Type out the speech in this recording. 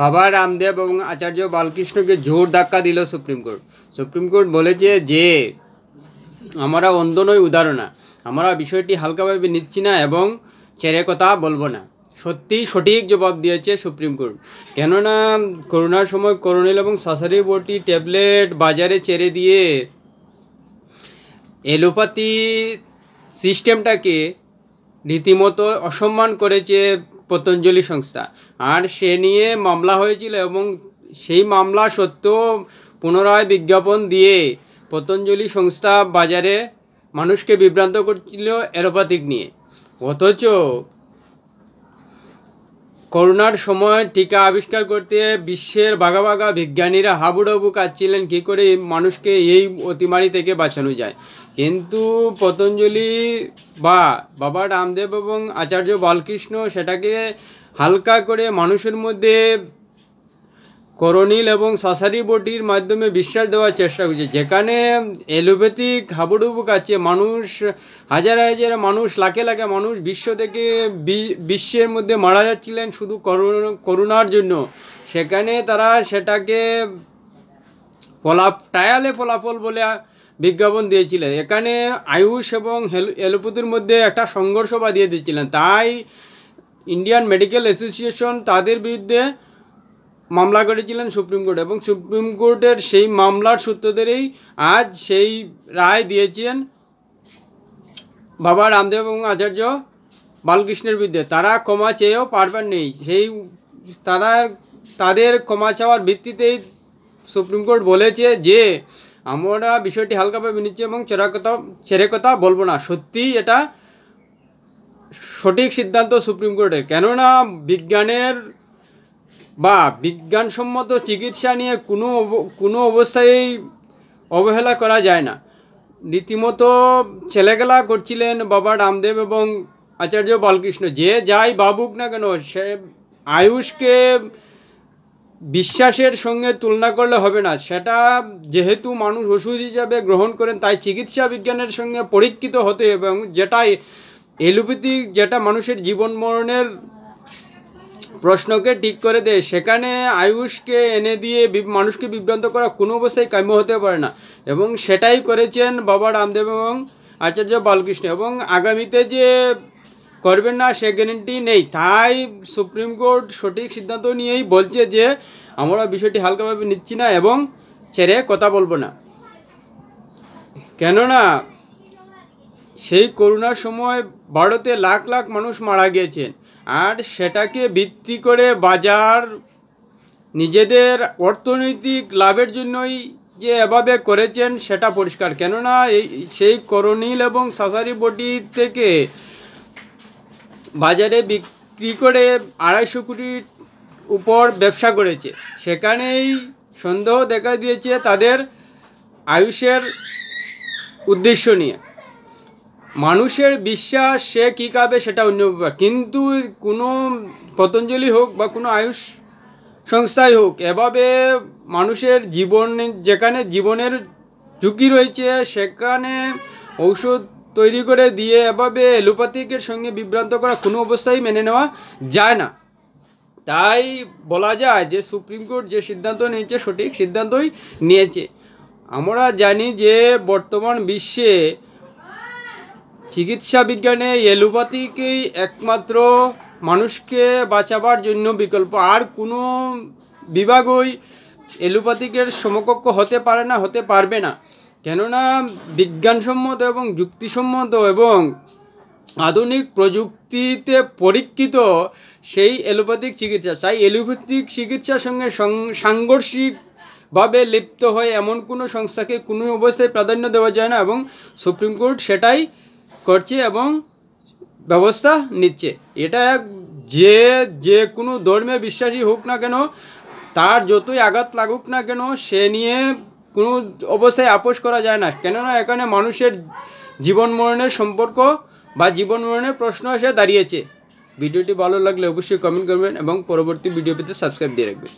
বাবা রামদেব এবং আচার্য বালকৃষ্ণকে জোর ধাক্কা দিল সুপ্রিম কোর্ট। সুপ্রিম কোর্ট বলেছে যে আমরা অন্ধ নই, উদার না, আমরা বিষয়টি হালকাভাবে নিচ্ছি না এবং ছেড়ে কথা বলবো না। সত্যি সঠিক জবাব দিয়েছে সুপ্রিম কোর্ট। কেননা করোনার সময় করোনিল এবং সাসারি বটি ট্যাবলেট বাজারে ছেড়ে দিয়ে এলোপ্যাথি সিস্টেমটাকে রীতিমতো অসম্মান করেছে পতঞ্জলি সংস্থা, আর সে নিয়ে মামলা হয়েছিল এবং সেই মামলা সত্ত্বেও পুনরায় বিজ্ঞাপন দিয়ে পতঞ্জলি সংস্থা বাজারে মানুষকে বিভ্রান্ত করছিল অ্যালোপ্যাথিক নিয়ে। অথচ করোনার সময় টিকা আবিষ্কার করতে বিশ্বের বাঘা বাঘা বিজ্ঞানীরা হাবুডুবু কাঁদছিলেন কী করে মানুষকে এই অতিমারি থেকে বাঁচানো যায়। কিন্তু পতঞ্জলি বা বাবা রামদেব এবং আচার্য বালকৃষ্ণ সেটাকে হালকা করে মানুষের মধ্যে করোনিল এবং সাসারি বটির মাধ্যমে বিশ্বাস দেওয়ার চেষ্টা করছে, যেখানে এলোপ্যাথিক হাবুডুবু কাছে মানুষ, হাজার হাজার মানুষ, লাখে লাখে মানুষ বিশ্ব থেকে বিশ্বের মধ্যে মারা যাচ্ছিলেন শুধু করোনার জন্য। সেখানে তারা সেটাকে ট্রায়ালে ফলাফল বলে বিজ্ঞাপন দিয়েছিলেন। এখানে আয়ুষ এবং এলোপ্যাথির মধ্যে একটা সংঘর্ষ বাঁধিয়ে দিয়েছিলেন। তাই ইন্ডিয়ান মেডিকেল অ্যাসোসিয়েশন তাদের বিরুদ্ধে মামলা করেছিলেন সুপ্রিম কোর্ট, এবং সুপ্রিম কোর্টের সেই মামলার সূত্র ধরেই আজ সেই রায় দিয়েছেন বাবা রামদেব এবং আচার্য বালকৃষ্ণের বিরুদ্ধে। তারা ক্ষমা চেয়েও পারবেন নেই, তাদের ক্ষমা চাওয়ার ভিত্তিতেই সুপ্রিম কোর্ট বলেছে যে আমরা বিষয়টি হালকাভাবে নিচ্ছি এবং ছেড়ে কথা বলবো না। সত্যিই এটা সঠিক সিদ্ধান্ত সুপ্রিম কোর্টের, কেননা বিজ্ঞানের বা বিজ্ঞানসম্মত চিকিৎসা নিয়ে কোনো অবস্থায় অবহেলা করা যায় না। রীতিমতো ছেলেখেলা করছিলেন বাবা রামদেব এবং আচার্য বালকৃষ্ণ। যে যাই ভাবুক না কেন, সে আয়ুষকে বিশ্বাসের সঙ্গে তুলনা করলে হবে না। সেটা যেহেতু মানুষ ওষুধ হিসাবে গ্রহণ করেন, তাই চিকিৎসা বিজ্ঞানের সঙ্গে পরীক্ষিত হতে হবে, এবং যেটাই এলোপ্যাথিক যেটা মানুষের জীবন মরণের প্রশ্নকে ঠিক করে দেয়, সেখানে আয়ুষকে এনে দিয়ে মানুষকে বিভ্রান্ত করা কোনো অবস্থায় কাম্য হতে পারে না। এবং সেটাই করেছেন বাবা রামদেব এবং আচার্য বালকৃষ্ণ, এবং আগামীতে যে করবেন না সে গ্যারেন্টি নেই। তাই সুপ্রিম কোর্ট সঠিক সিদ্ধান্ত নিয়েই বলছে যে আমরা বিষয়টি হালকাভাবে নিচ্ছি না এবং ছেড়ে কথা বলবো না। কেননা সেই করোনার সময় ভারতে লাখ লাখ মানুষ মারা গিয়েছেন, আর সেটাকে ভিত্তি করে বাজার নিজেদের অর্থনৈতিক লাভের জন্যই যে এভাবে করেছেন সেটা পরিষ্কার। কেননা সেই করোনিল এবং সাসারি বটি থেকে বাজারে বিক্রি করে 250 কোটির উপর ব্যবসা করেছে। সেখানেই সন্দেহ দেখা দিয়েছে তাদের আয়ুষের উদ্দেশ্য নিয়ে। মানুষের বিশ্বাস সে কী খাবে সেটা অন্য ব্যাপার, কিন্তু কোনো পতঞ্জলি হোক বা কোনো আয়ুষ সংস্থাই হোক, এভাবে মানুষের যেখানে জীবনের ঝুঁকি রয়েছে সেখানে ঔষধ তৈরি করে দিয়ে এভাবে এলোপ্যাথিকের সঙ্গে বিভ্রান্ত করা কোনো অবস্থায় মেনে নেওয়া যায় না। তাই বলা যায় যে সুপ্রিম কোর্ট যে সিদ্ধান্ত নিয়েছে সঠিক সিদ্ধান্তই নিয়েছে। আমরা জানি যে বর্তমান বিশ্বে চিকিৎসা বিজ্ঞানে এলোপ্যাথিকেই একমাত্র মানুষকে বাঁচাবার জন্য বিকল্প। আর কোনো বিভাগই এলোপ্যাথিকের সমকক্ষ হতে পারবে না। কেননা বিজ্ঞানসম্মত এবং যুক্তিসম্মত এবং আধুনিক প্রযুক্তিতে পরীক্ষিত সেই এলোপ্যাথিক চিকিৎসা। তাই এলোপ্যাথিক চিকিৎসার সঙ্গে সাংঘর্ষিকভাবে লিপ্ত হয়ে এমন কোনো সংস্থাকে কোনো অবস্থায় প্রাধান্য দেওয়া যায় না, এবং সুপ্রিম কোর্ট সেটাই করছে এবং ব্যবস্থা নিচ্ছে। এটা যে কোনো ধর্মে বিশ্বাসী হোক না কেন, তার যতই আঘাত লাগুক না কেন, সে নিয়ে কোনো অবস্থায় আপোষ করা যায় না। কেননা এখানে মানুষের জীবন মরণের সম্পর্ক বা জীবন মরণের প্রশ্ন এসে দাঁড়িয়েছে। ভিডিওটি ভালো লাগলে অবশ্যই কমেন্ট করবেন এবং পরবর্তী ভিডিও পেতে সাবস্ক্রাইব দিয়ে রাখবেন।